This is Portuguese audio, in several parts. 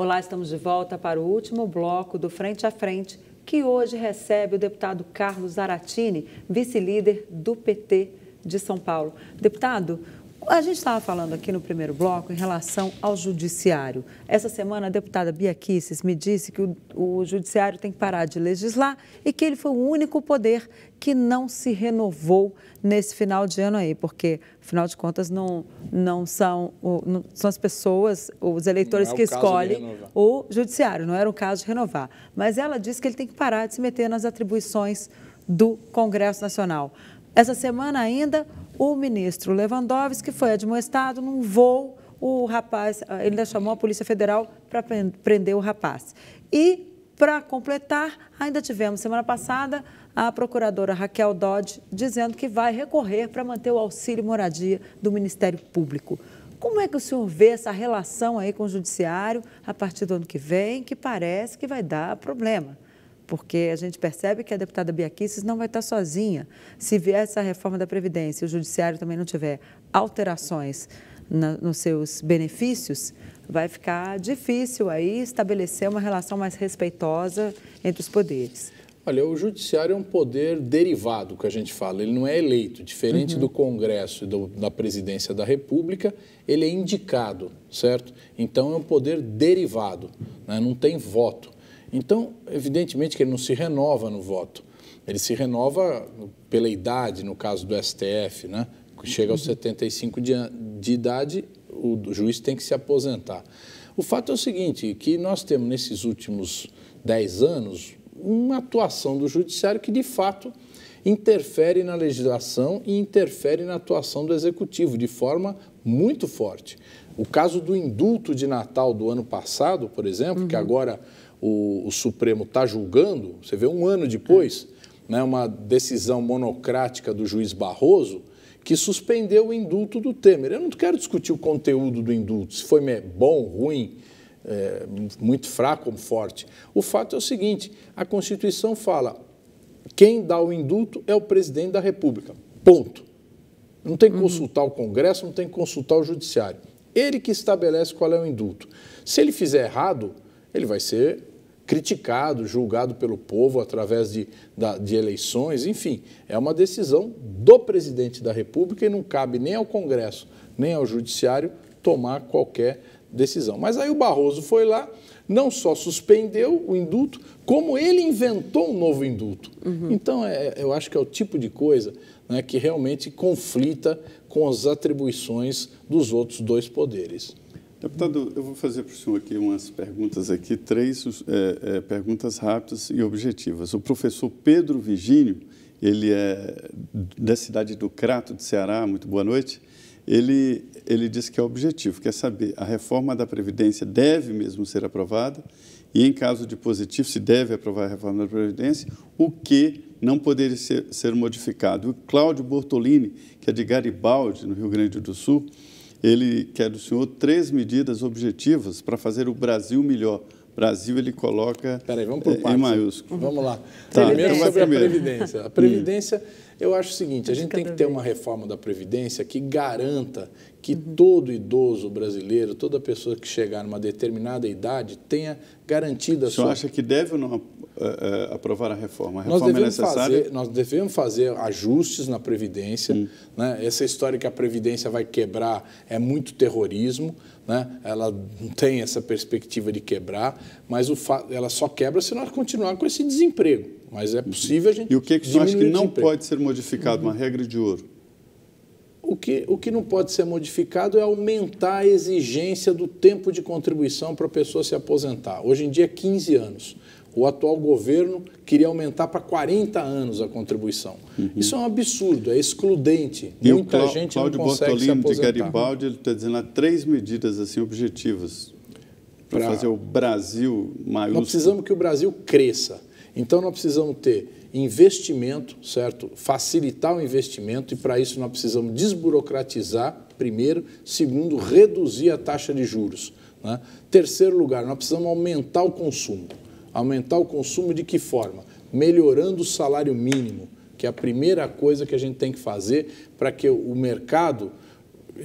Olá, estamos de volta para o último bloco do Frente a Frente, que hoje recebe o deputado Carlos Aratini, vice-líder do PT de São Paulo. Deputado, a gente estava falando aqui no primeiro bloco em relação ao judiciário. Essa semana a deputada Bia Kicis me disse que o judiciário tem que parar de legislar e que ele foi o único poder que não se renovou nesse final de ano aí, porque, afinal de contas, não são as pessoas, os eleitores que escolhem o judiciário, não era o caso de renovar. Mas ela disse que ele tem que parar de se meter nas atribuições do Congresso Nacional. Essa semana ainda, o ministro Lewandowski foi admoestado num voo, o rapaz, ele ainda chamou a Polícia Federal para prender o rapaz. E, para completar, ainda tivemos, semana passada, a procuradora Raquel Dodge dizendo que vai recorrer para manter o auxílio moradia do Ministério Público. Como é que o senhor vê essa relação aí com o judiciário a partir do ano que vem, que parece que vai dar problema? Porque a gente percebe que a deputada Bia Kicis não vai estar sozinha. Se vier essa reforma da Previdência e o judiciário também não tiver alterações nos seus benefícios, vai ficar difícil aí estabelecer uma relação mais respeitosa entre os poderes. Olha, o judiciário é um poder derivado, que a gente fala, ele não é eleito, diferente do Congresso e da Presidência da República, ele é indicado, certo? Então é um poder derivado, né? Não tem voto. Então, evidentemente que ele não se renova no voto, ele se renova pela idade, no caso do STF, né? Chega aos 75 de idade, o juiz tem que se aposentar. O fato é o seguinte, que nós temos nesses últimos 10 anos uma atuação do judiciário que, de fato, interfere na legislação e interfere na atuação do executivo de forma muito forte. O caso do indulto de Natal do ano passado, por exemplo, que agora o Supremo está julgando, você vê um ano depois, né, uma decisão monocrática do juiz Barroso que suspendeu o indulto do Temer. Eu não quero discutir o conteúdo do indulto, se foi bom, ruim, muito fraco ou forte. O fato é o seguinte, a Constituição fala, quem dá o indulto é o presidente da República, ponto. Não tem que consultar o Congresso, não tem que consultar o Judiciário. Ele que estabelece qual é o indulto. Se ele fizer errado, ele vai ser criticado, julgado pelo povo através de eleições, enfim, é uma decisão do presidente da República e não cabe nem ao Congresso, nem ao Judiciário tomar qualquer decisão. Mas aí o Barroso foi lá, não só suspendeu o indulto, como ele inventou um novo indulto. Então, eu acho que é o tipo de coisa, né, que realmente conflita com as atribuições dos outros dois poderes. Deputado, eu vou fazer para o senhor aqui umas perguntas aqui, três perguntas rápidas e objetivas. O professor Pedro Vigínio, ele é da cidade do Crato, de Ceará, muito boa noite. Ele diz que é objetivo, quer saber, a reforma da Previdência deve mesmo ser aprovada e, em caso de positivo, se deve aprovar a reforma da Previdência, o que não poderia ser modificado. O Cláudio Bortolini, que é de Garibaldi, no Rio Grande do Sul, ele quer do senhor 3 medidas objetivas para fazer o Brasil melhor. Brasil, ele coloca vamos por em maiúsculo. Vamos lá. Tá, Primeiro sobre a Previdência. A Previdência, eu acho o seguinte, a gente tem que ter uma reforma da Previdência que garanta que todo idoso brasileiro, toda pessoa que chegar numa determinada idade, tenha garantida a sua... O senhor acha que deve ou não aprovar a reforma? A reforma é necessária? Nós devemos fazer ajustes na Previdência. Né? Essa história que a Previdência vai quebrar é muito terrorismo. Né? Ela não tem essa perspectiva de quebrar, mas ela só quebra se nós continuarmos com esse desemprego. Mas é possível a gente... E o que o senhor acha que não pode ser modificado, uma regra de ouro? O que não pode ser modificado é aumentar a exigência do tempo de contribuição para a pessoa se aposentar. Hoje em dia é 15 anos. O atual governo queria aumentar para 40 anos a contribuição. Isso é um absurdo, é excludente. E muita gente não consegue se aposentar. de Garibaldi, ele está dizendo há 3 medidas assim, objetivas para fazer o Brasil maiúsculo. Nós precisamos que o Brasil cresça. Então, nós precisamos ter investimento, certo? Facilitar o investimento e, para isso, nós precisamos desburocratizar, primeiro. Segundo, reduzir a taxa de juros. Né? Terceiro lugar, nós precisamos aumentar o consumo. Aumentar o consumo de que forma? Melhorando o salário mínimo, que é a primeira coisa que a gente tem que fazer para que o mercado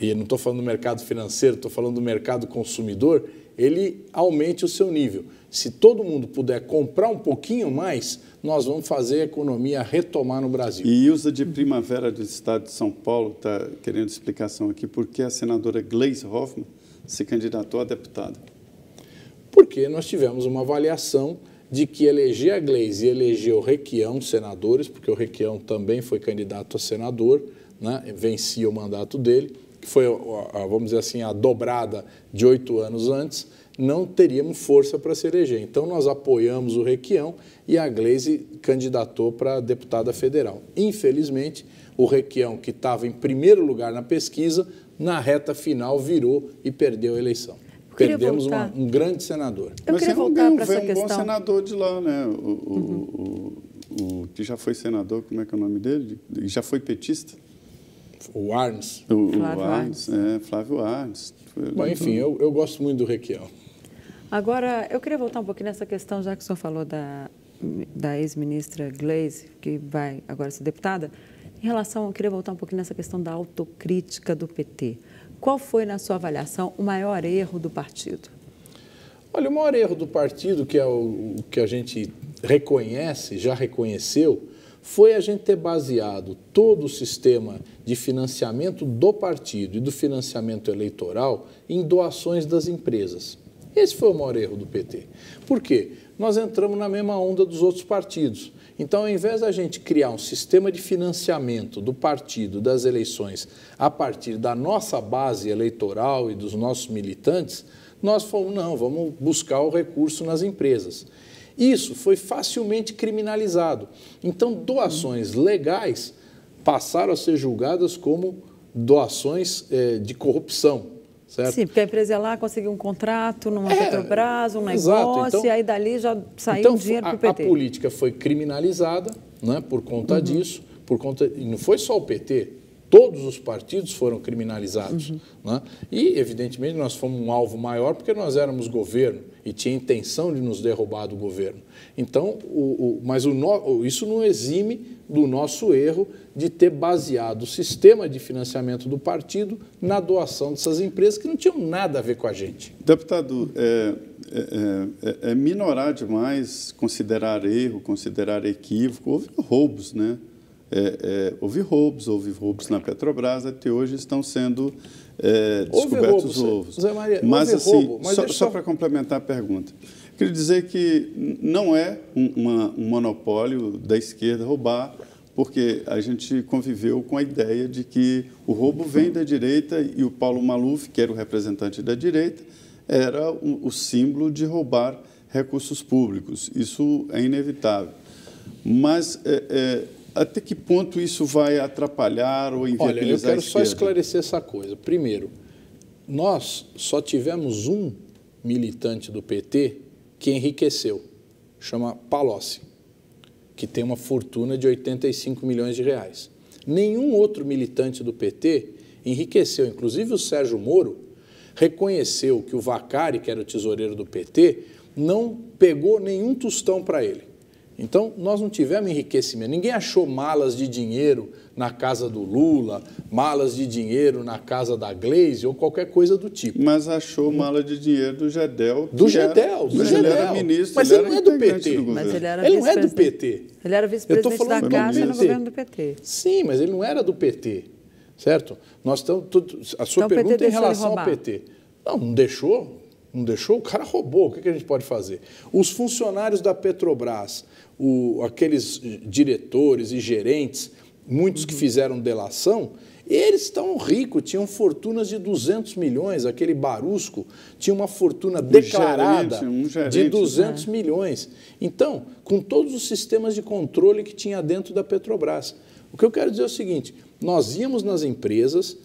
e eu não estou falando do mercado financeiro, estou falando do mercado consumidor, ele aumente o seu nível. Se todo mundo puder comprar um pouquinho mais, nós vamos fazer a economia retomar no Brasil. E Ilza de Primavera do Estado de São Paulo está querendo explicação aqui por que a senadora Gleisi Hoffmann se candidatou a deputada. Porque nós tivemos uma avaliação de que eleger a Gleisi e eleger o Requião, senadores, porque o Requião também foi candidato a senador, né, vencia o mandato dele, que foi, vamos dizer assim, a dobrada de 8 anos antes, não teríamos força para se eleger. Então, nós apoiamos o Requião e a Gleisi candidatou para deputada federal. Infelizmente, o Requião, que estava em primeiro lugar na pesquisa, na reta final virou e perdeu a eleição. Perdemos um grande senador. Eu queria voltar para essa questão. Um bom senador de lá, né? O que já foi senador, como é que é o nome dele? Já foi petista? O Arnes. Flávio Arnes. Flávio Arnes. Bom, enfim, eu gosto muito do Requião. Agora, eu queria voltar um pouquinho nessa questão, já que o senhor falou da ex-ministra Gleisi, que vai agora ser deputada. Eu queria voltar um pouquinho nessa questão da autocrítica do PT. Qual foi, na sua avaliação, o maior erro do partido? Olha, o maior erro do partido, que é o que a gente reconhece, já reconheceu, foi a gente ter baseado todo o sistema de financiamento do partido e do financiamento eleitoral em doações das empresas. Esse foi o maior erro do PT. Por quê? Nós entramos na mesma onda dos outros partidos. Então, ao invés da gente criar um sistema de financiamento do partido, das eleições, a partir da nossa base eleitoral e dos nossos militantes, nós falamos, não, vamos buscar o recurso nas empresas. Isso foi facilmente criminalizado. Então, doações legais passaram a ser julgadas como doações de corrupção. Certo? Sim, porque a empresa ia lá, conseguiu um contrato numa Petrobras, um negócio, então, e aí dali já saiu dinheiro para o PT. A política foi criminalizada, né, por conta disso, e não foi só o PT, todos os partidos foram criminalizados. Né? E, evidentemente, nós fomos um alvo maior porque nós éramos governo e tinha intenção de nos derrubar do governo. Então, mas isso não exime do nosso erro de ter baseado o sistema de financiamento do partido na doação dessas empresas que não tinham nada a ver com a gente. Deputado, é minorar demais considerar erro, considerar equívoco. Houve roubos, né? Houve roubos na Petrobras, até hoje estão sendo descobertos ovos. Zé Maria, mas houve roubo, mas só para complementar a pergunta, queria dizer que não é um monopólio da esquerda roubar, porque a gente conviveu com a ideia de que o roubo vem da direita e o Paulo Maluf, que era o representante da direita, era o símbolo de roubar recursos públicos. Isso é inevitável. Mas até que ponto isso vai atrapalhar ou inviabilizar a esquerda? Olha, eu quero só esclarecer essa coisa. Primeiro, nós só tivemos um militante do PT que enriqueceu, chama Palocci, que tem uma fortuna de 85 milhões de reais. Nenhum outro militante do PT enriqueceu, inclusive o Sérgio Moro reconheceu que o Vacari, que era o tesoureiro do PT, não pegou nenhum tostão para ele. Então, nós não tivemos enriquecimento. Ninguém achou malas de dinheiro na casa do Lula, malas de dinheiro na casa da Gleisi ou qualquer coisa do tipo. Mas achou mala de dinheiro do Gedel. Do Gedel. Ele era ministro, mas ele não é do PT. Mas ele não é do PT. Ele era vice-presidente da Caixa no governo do PT. Sim, mas ele não era do PT, certo? Nós estamos... A sua pergunta é em relação ao PT. Não deixou. Não deixou? O cara roubou. O que a gente pode fazer? Os funcionários da Petrobras, aqueles diretores e gerentes, muitos que fizeram delação, eles estão ricos, tinham fortunas de 200 milhões. Aquele Barusco tinha uma fortuna declarada de 200 milhões. Então, com todos os sistemas de controle que tinha dentro da Petrobras. O que eu quero dizer é o seguinte, nós íamos nas empresas,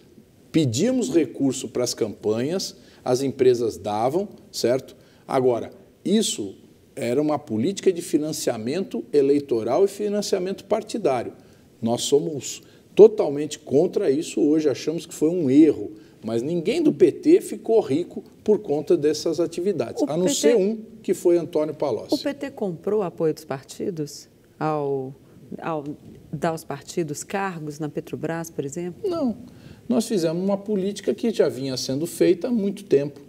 pedíamos recurso para as campanhas, as empresas davam, certo? Agora, isso era uma política de financiamento eleitoral e financiamento partidário. Nós somos totalmente contra isso hoje, achamos que foi um erro, mas ninguém do PT ficou rico por conta dessas atividades, a não ser um, que foi Antônio Palocci. O PT comprou o apoio dos partidos ao dar aos partidos cargos na Petrobras, por exemplo? Não. nós fizemos uma política que já vinha sendo feita há muito tempo,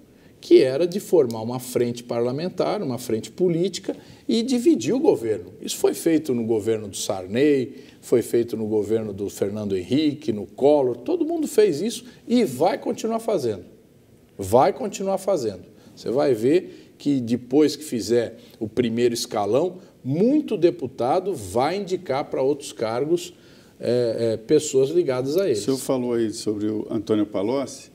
que era de formar uma frente parlamentar, uma frente política e dividir o governo. Isso foi feito no governo do Sarney, foi feito no governo do Fernando Henrique, no Collor, todo mundo fez isso e vai continuar fazendo. Vai continuar fazendo. Você vai ver que depois que fizer o primeiro escalão, muito deputado vai indicar para outros cargos pessoas ligadas a eles. O senhor falou aí sobre o Antônio Palocci,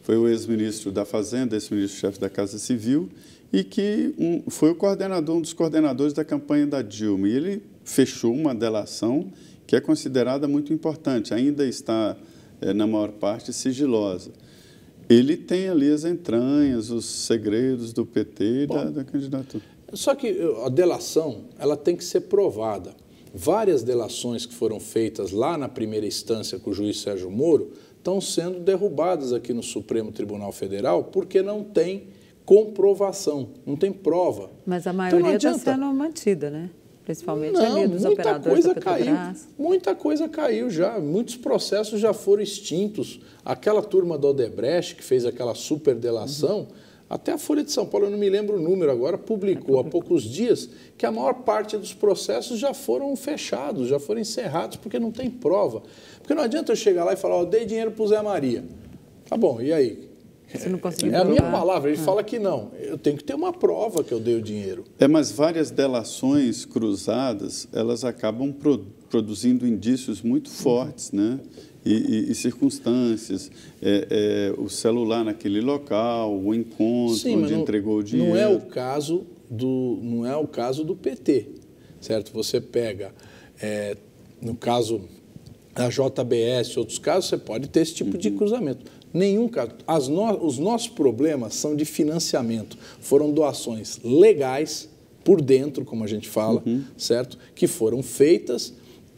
foi o ex-ministro da Fazenda, ex-ministro-chefe da Casa Civil, e que foi um dos coordenadores da campanha da Dilma. E ele fechou uma delação que é considerada muito importante, ainda está, na maior parte, sigilosa. Ele tem ali as entranhas, os segredos do PT e da candidatura. Só que a delação ela tem que ser provada. Várias delações que foram feitas lá na primeira instância com o juiz Sérgio Moro estão sendo derrubadas aqui no Supremo Tribunal Federal porque não tem comprovação, não tem prova. Mas a maioria está sendo mantida, né? Principalmente ali dos operadores da Petrobras. Muita coisa caiu já, muitos processos já foram extintos. Aquela turma do Odebrecht que fez aquela superdelação, até a Folha de São Paulo, eu não me lembro o número agora, publicou há poucos dias que a maior parte dos processos já foram fechados, já foram encerrados, porque não tem prova. Porque não adianta eu chegar lá e falar, dei dinheiro para o Zé Maria. Tá bom, e aí? Você não conseguiu provar. A minha palavra, ele fala que não. Eu tenho que ter uma prova que eu dei o dinheiro. Mas várias delações cruzadas, elas acabam produzindo indícios muito fortes, né? E circunstâncias, o celular naquele local, o encontro, sim, onde entregou o dinheiro. Não é o caso do PT, certo? Você pega, no caso da JBS, outros casos, você pode ter esse tipo de cruzamento. Nenhum caso. Os nossos problemas são de financiamento. Foram doações legais, por dentro, como a gente fala, certo? Que foram feitas,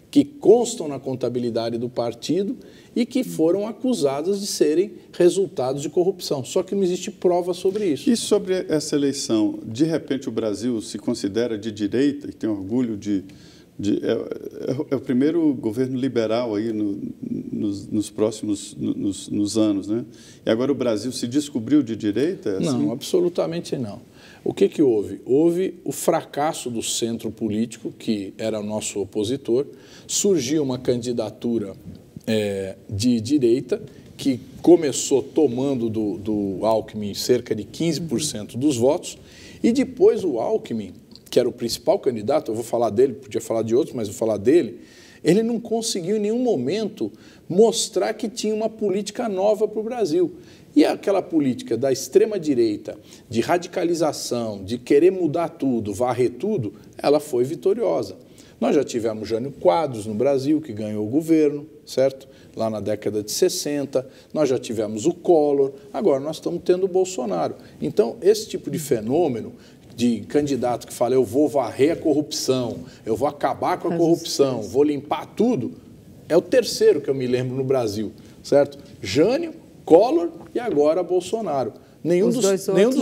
que constam na contabilidade do partido e que foram acusadas de serem resultados de corrupção. Só que não existe prova sobre isso. E sobre essa eleição, de repente o Brasil se considera de direita e tem orgulho é o primeiro governo liberal aí nos próximos anos, né? E agora o Brasil se descobriu de direita? Assim? Não, absolutamente não. O que houve? Houve o fracasso do centro político, que era o nosso opositor, surgiu uma candidatura de direita, que começou tomando do Alckmin cerca de 15% dos votos, e depois o Alckmin, que era o principal candidato, eu vou falar dele, podia falar de outros, mas vou falar dele, ele não conseguiu em nenhum momento mostrar que tinha uma política nova para o Brasil. E aquela política da extrema-direita, de radicalização, de querer mudar tudo, varrer tudo, ela foi vitoriosa. Nós já tivemos Jânio Quadros no Brasil, que ganhou o governo, certo? Lá na década de 60, nós já tivemos o Collor, agora nós estamos tendo o Bolsonaro. Então, esse tipo de fenômeno de candidato que fala, eu vou varrer a corrupção, eu vou acabar com a corrupção, vou limpar tudo, é o terceiro que eu me lembro no Brasil, certo? Jânio, Collor e agora Bolsonaro. Nenhum dos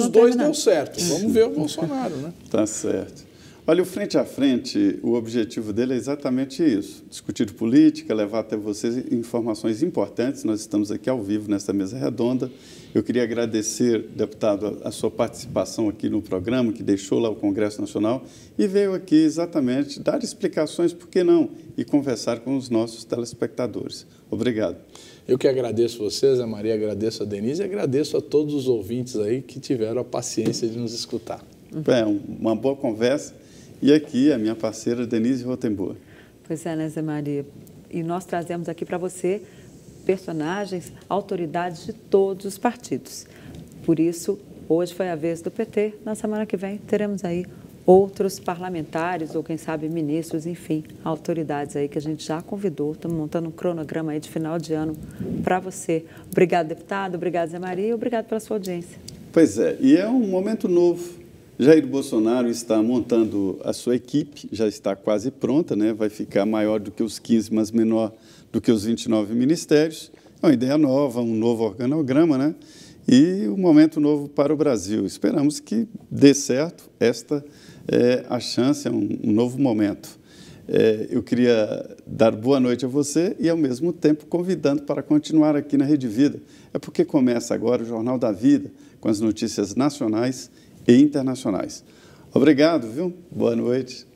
dois deu certo. Vamos ver o Bolsonaro, né? Tá certo. Olha, o Frente a Frente, o objetivo dele é exatamente isso, discutir política, levar até vocês informações importantes. Nós estamos aqui ao vivo nesta mesa redonda. Eu queria agradecer, deputado, a sua participação aqui no programa, que deixou lá o Congresso Nacional e veio aqui exatamente dar explicações, por que não, e conversar com os nossos telespectadores. Obrigado. Eu que agradeço vocês, a Maria, agradeço a Denise e agradeço a todos os ouvintes aí que tiveram a paciência de nos escutar. Uma boa conversa. E aqui a minha parceira Denise Rotenboer. Pois é, né, Zé Maria? E nós trazemos aqui para você personagens, autoridades de todos os partidos. Por isso, hoje foi a vez do PT. Na semana que vem teremos aí outros parlamentares ou, quem sabe, ministros, enfim, autoridades aí que a gente já convidou. Estamos montando um cronograma aí de final de ano para você. Obrigado, deputado. Obrigado, Zé Maria. Obrigado pela sua audiência. Pois é, e é um momento novo. Jair Bolsonaro está montando a sua equipe, já está quase pronta, né? Vai ficar maior do que os 15, mas menor do que os 29 ministérios. É uma ideia nova, um novo organograma, né? E um momento novo para o Brasil. Esperamos que dê certo. Esta é a chance, é um novo momento. eu queria dar boa noite a você e, ao mesmo tempo, convidando para continuar aqui na Rede Vida. É porque começa agora o Jornal da Vida, com as notícias nacionais e internacionais. Obrigado, viu? Boa noite.